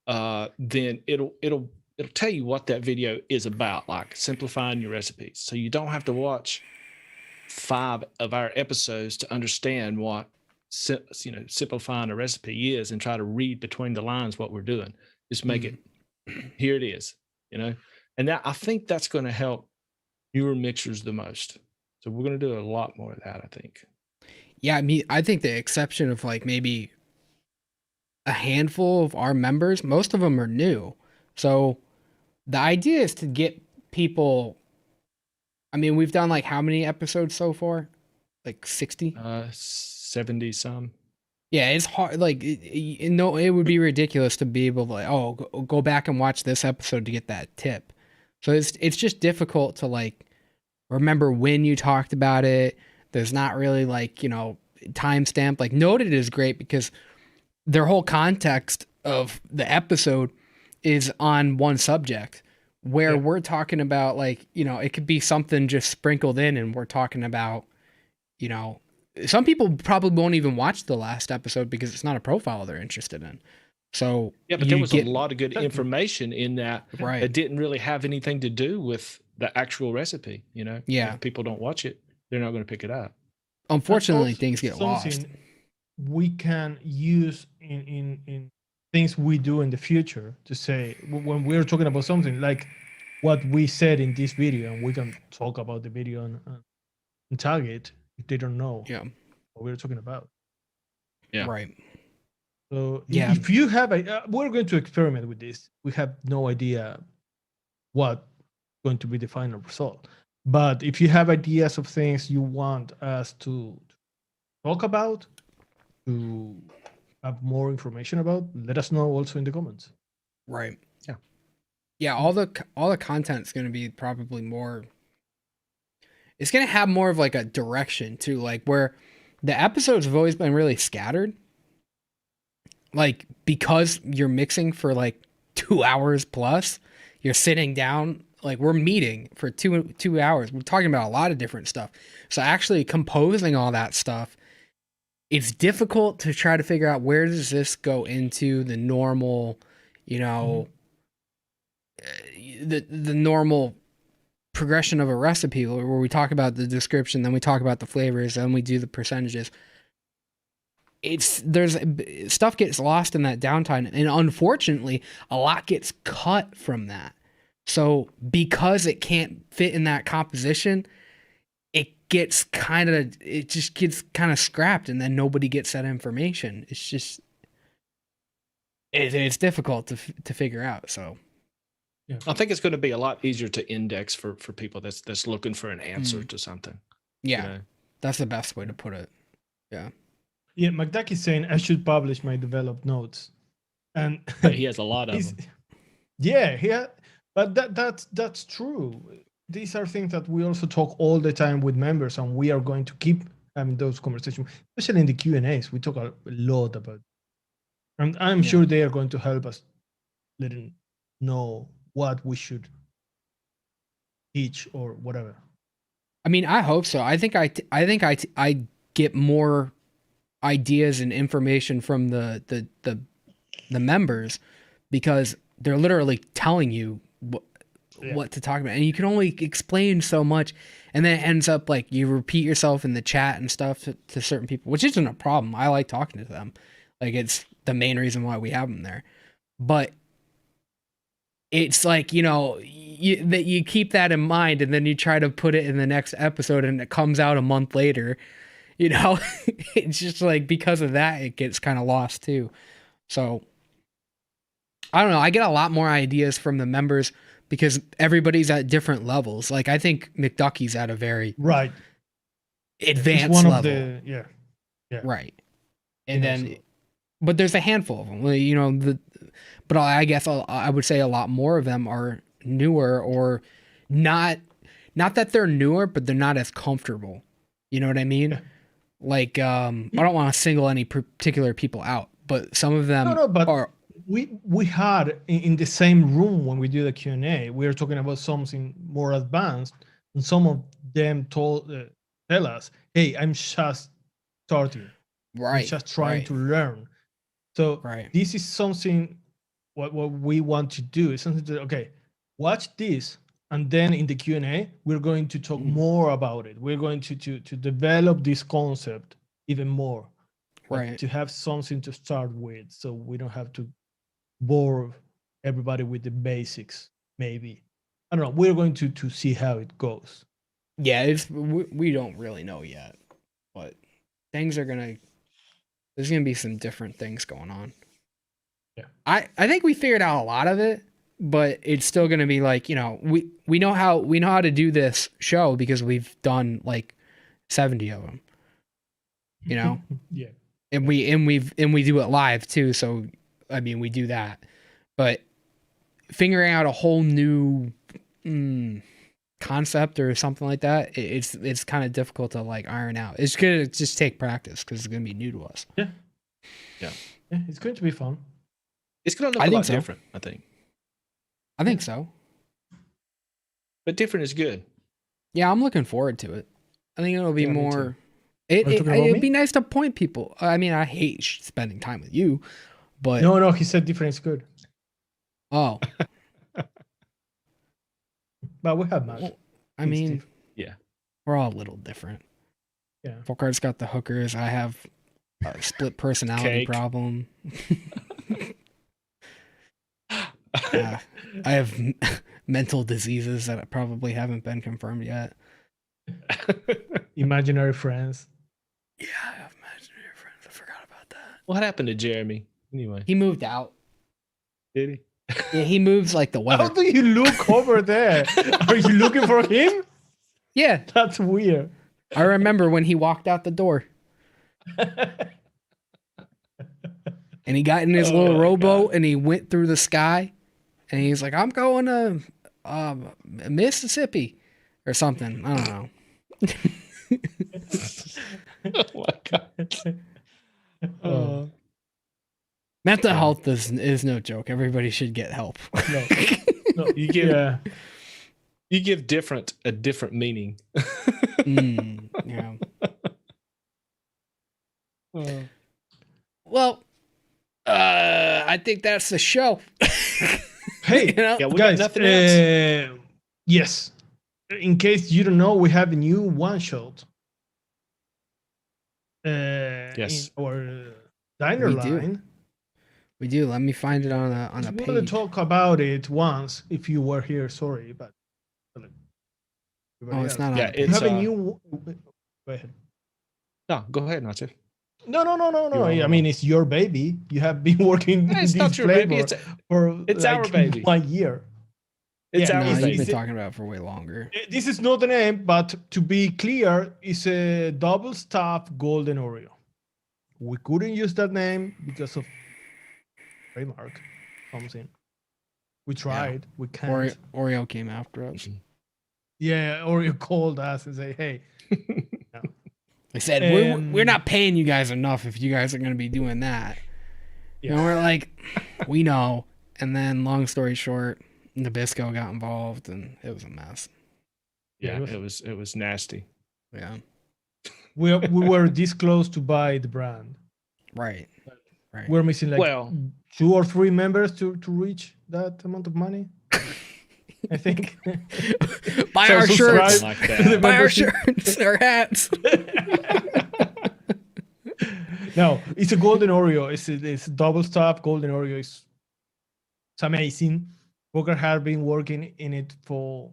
then it'll tell you what that video is about, like simplifying your recipes. So you don't have to watch 5 of our episodes to understand what simplifying a recipe is, and try to read between the lines what we're doing. Just make it, here it is, and that, I think that's going to help newer mixers the most. So we're going to do a lot more of that, I think. Yeah, I mean, I think the exception of like maybe a handful of our members, most of them are new. So the idea is to get people. I mean, we've done like how many episodes so far? Like 60? 70 some. Yeah, it's hard. Like, it would be ridiculous to be able to like, oh, go back and watch this episode to get that tip. So it's just difficult to like remember when you talked about it. There's not really like, timestamp. Like noted is great because their whole context of the episode is on one subject, where we're talking about like, it could be something just sprinkled in, and we're talking about, some people probably won't even watch the last episode because it's not a profile they're interested in. So yeah, but there was a lot of good information in that that didn't really have anything to do with the actual recipe. Yeah. If people don't watch it, they're not going to pick it up. Unfortunately, things get lost. We can use in things we do in the future to say when we're talking about something like what we said in this video, and we can talk about the video and tag it if they don't know what we're talking about. Yeah. Right. So if you have we're going to experiment with this. We have no idea what going to be the final result. But if you have ideas of things you want us to talk about, to have more information about, let us know also in the comments. Right. Yeah. Yeah, all the content is going to be probably more. It's going to have more of like a direction too, like where the episodes have always been really scattered. Like because you're mixing for like 2 hours plus, you're sitting down, like we're meeting for 2 hours. We're talking about a lot of different stuff. So actually composing all that stuff, it's difficult to try to figure out where does this go into the normal, the normal progression of a recipe where we talk about the description, then we talk about the flavors, then we do the percentages. There's stuff gets lost in that downtime, and unfortunately a lot gets cut from that. So because it can't fit in that composition, it just gets kind of scrapped, and then nobody gets that information. It's just it's difficult to figure out. So yeah. I think it's going to be a lot easier to index for people that's looking for an answer to something. Yeah, you know? That's the best way to put it. Yeah. Yeah, McDuck is saying I should publish my developed notes, and he has a lot of them. Yeah, but that's true. These are things that we also talk all the time with members, and we are going to keep having those conversations, especially in the Q&As. We talk a lot about, and I'm sure they are going to help us letting know what we should teach or whatever. I mean, I hope so. I think I get more ideas and information from the members, because they're literally telling you what to talk about, and you can only explain so much, and then it ends up like you repeat yourself in the chat and stuff to certain people, which isn't a problem. I like talking to them. Like, it's the main reason why we have them there. But it's like, you know, that you keep that in mind, and then you try to put it in the next episode, and it comes out a month later. You know, it's just like, because of that, it gets kind of lost too. So I don't know. I get a lot more ideas from the members because everybody's at different levels. Like, I think McDucky's at a very advanced level. Yeah. Right. And then, but there's a handful of them, you know, but I guess I would say a lot more of them are newer, or not that they're newer, but they're not as comfortable. You know what I mean? Yeah. Like, I don't want to single any particular people out, but some of them are. We had in the same room when we do the Q&A, we were talking about something more advanced, and some of them tell us, "Hey, I'm just starting. I'm just trying to learn." So this is something what we want to do is something to watch this. And then in the Q&A, we're going to talk more about it. We're going to develop this concept even more, right? To have something to start with, so we don't have to bore everybody with the basics. Maybe, I don't know. We're going to see how it goes. Yeah, we don't really know yet, but things are there's gonna be some different things going on. Yeah, I think we figured out a lot of it. But it's still going to be like, you know, we know how to do this show because we've done like 70 of them, you know? Yeah. And we do it live too. So, I mean, we do that, but figuring out a whole new concept or something like that, it's kind of difficult to like iron out. It's going to just take practice because it's going to be new to us. Yeah. It's going to be fun. It's going to look a lot different, I think. I think so. But different is good. Yeah, I'm looking forward to it. I think it'll be more. It'd be nice to point people. I mean, I hate spending time with you, but no, he said different is good. Oh, but we have much. Well, I mean, yeah, we're all a little different. Yeah, Folkart's got the hookers. I have a split personality problem. I have mental diseases that probably haven't been confirmed yet. Imaginary friends. Yeah, I have imaginary friends. I forgot about that. What happened to Jeremy? Anyway, he moved out. Did he? Yeah, he moves like the weather. How do you look over there? Are you looking for him? Yeah, that's weird. I remember when he walked out the door. And he got in his little rowboat and he went through the sky. And he's like, I'm going to Mississippi or something. I don't know. Oh my God. Mental health is no joke. Everybody should get help. No, you give different a different meaning. Yeah. Well, I think that's the show. Hey, You know? Yeah, we guys, got nothing else. yes. In case you don't know, we have a new one shot in Yes. our diner We do. line. We do. Let me find it on a We want to page. talk about it once if you were here. Sorry, but Oh, it's not on Yeah, the You page. have a new. Go ahead. No, go ahead, Nacho. No. You're on I the mean, roll. it's your baby. You have been working Hey, in it's this not your baby. flavor for It's like our baby. 1 year. It's Yeah, our No, you've baby. been it's- talking about it for way longer. This is not the name, but to be clear, it's a double stuff golden Oreo. We couldn't use that name because of trademark comes in. We tried, we can't. Oreo came after us. Yeah, Oreo called us and say, "Hey, no." They said we're not paying you guys enough if you guys are going to be doing that. Yeah. And we're like, we know. And then, long story short, Nabisco got involved, and it was a mess. Yeah, it was nasty. Yeah, we were this close to buy the brand. right. We're missing like Well- 2 or 3 members to reach that amount of money. I think. Buy So our subscribe shirts. Like to that. the Buy our membership. shirts, our hats. No, it's a golden Oreo. It's double stuff golden Oreo. It's amazing. Booker had been working in it for,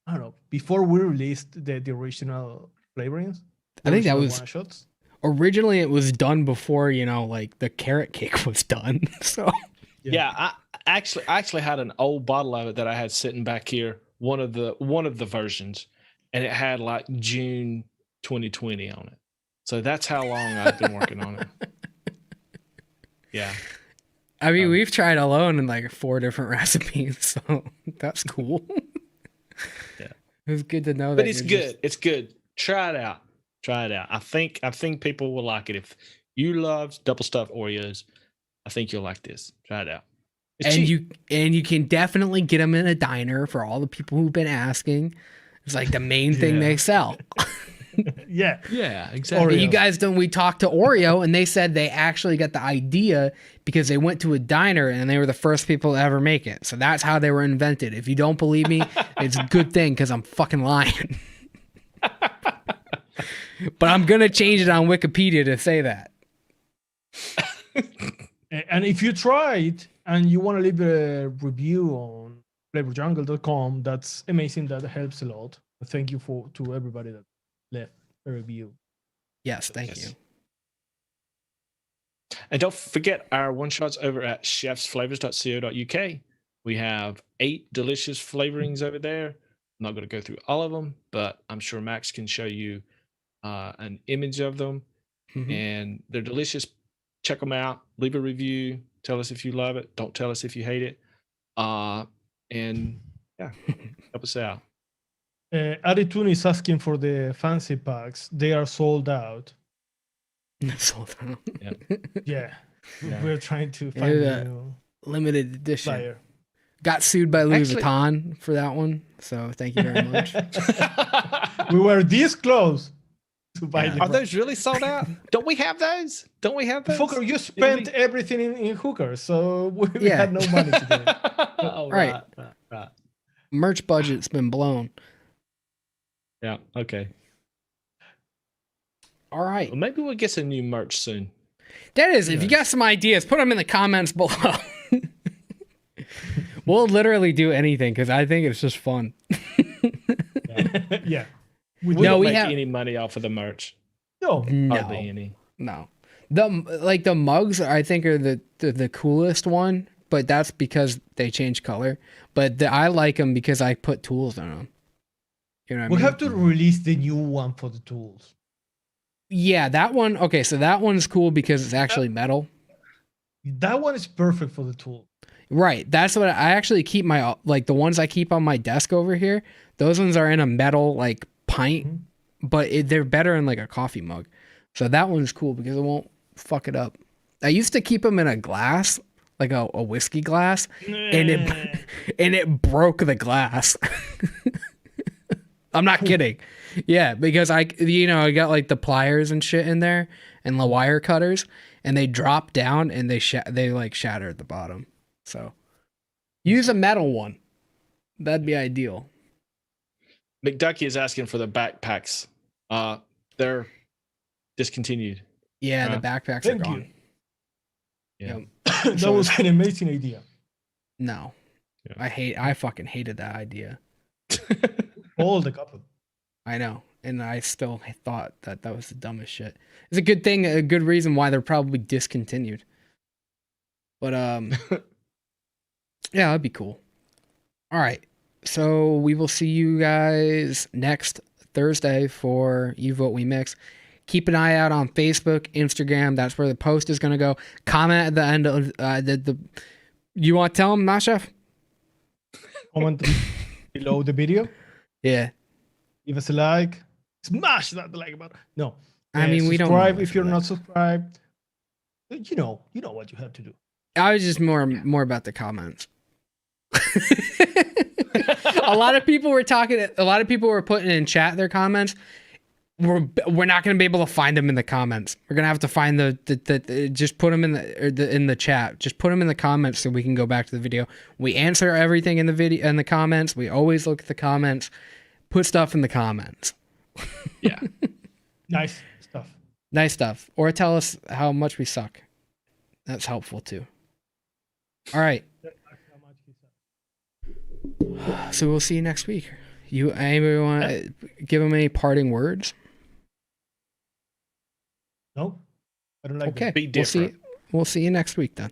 I don't know, before we released the original flavorings. I think that original was- one-shots. Originally, it was done before, like the carrot cake was done. So Yeah, I actually had an old bottle of it that I had sitting back here, one of the versions, and it had like June 2020 on it. So that's how long I've been working on it. Yeah. I mean, we've tried alone in like 4 different recipes, so that's cool. Yeah. It was good to know that. But it's you're good. just- It's good. Try it out. Try it out. I think people will like it. If you love double stuffed Oreos, I think you'll like this. Try it out. It's and cheap. you can definitely get them in a diner for all the people who've been asking. It's like the main thing they Yeah. sell. Yeah. Yeah, But exactly. you guys don't. We talked to Oreo, and they said they actually got the idea because they went to a diner and they were the first people to ever make it. So that's how they were invented. If you don't believe me, it's a good thing because I'm fucking lying. But I'm gonna change it on Wikipedia to say that. And if you try it and you want to leave a review on flavorjungle.com, that's amazing. That helps a lot. Thank you to everybody that left a review. Yes, thank Yes. you. And don't forget our one shots over at chefsflavors.co.uk. We have 8 delicious flavorings over there. I'm not going to go through all of them, but I'm sure Max can show you an image of them. Mhm. And they're delicious. Check them out. Leave a review. Tell us if you love it. Don't tell us if you hate it. And yeah, help us out. Aditun is asking for the fancy packs. They are sold out. Sold out. Yeah. Yeah. We're trying to find Yeah. a new Limited edition. flyer. Got sued by Louis Actually- Vuitton for that one. So thank you very much. We were this close to buy Yeah. the Are those really sold out? Don't we have those? Don't we have those? Fucker, you spent everything in hookers, so we Yeah. had no money today. Oh, Right. right. Merch budget's been blown. Yeah. Okay. All right. Well, maybe we'll get some new merch soon. That is, if you got some ideas, put them in the comments below. We'll literally do anything because I think it's just fun. Yeah. We No, don't we make have- any money off of the merch. No. Hardly any. No. The mugs I think are the coolest one, but that's because they change color. But I like them because I put tools on them. You know what I We'll mean? have to release the new one for the tools. Yeah, that one. Okay, so that one's cool because it's actually metal. That one is perfect for the tool. Right. That's what I actually keep my the ones I keep on my desk over here. Those ones are in a metal like pint, Mhm. but they're better in like a coffee mug. So that one's cool because it won't fuck it up. I used to keep them in a glass, like a whiskey glass, and it broke the glass. I'm not kidding. Yeah, because I got like the pliers and shit in there and the wire cutters, and they dropped down and they like shattered the bottom. So Use a metal one. That'd be ideal. McDucky is asking for the backpacks. They're discontinued. Yeah, the backpacks are Thank gone. Yeah. Yep. that So was an amazing idea. No. Yeah. I fucking hated that idea. All the couple. I know. And I still thought that was the dumbest shit. It's a good thing, a good reason why they're probably discontinued. But yeah, that'd be cool. All right. So we will see you guys next Thursday for You Vote We Mix. Keep an eye out on Facebook, Instagram. That's where the post is going to go. Comment at the end of the. You want to tell them, Chef? Comment below the video. Yeah. Give us a like. Smash that like button. No. I mean, we don't subscribe know if you're not subscribed. You know what you have to do. I was just more about the comments. A lot of people were talking. A lot of people were putting in chat their comments. We're not going to be able to find them in the comments. We're going to have to find the just put them in the chat. Just put them in the comments so we can go back to the video. We answer everything in the video in the comments. We always look at the comments. Put stuff in the comments. Yeah. Nice stuff. Nice stuff. Or tell us how much we suck. That's helpful too. All right. So we'll see you next week. Anybody want to give them any parting words? No, I don't like Okay. that. Be different. We'll see you next week then.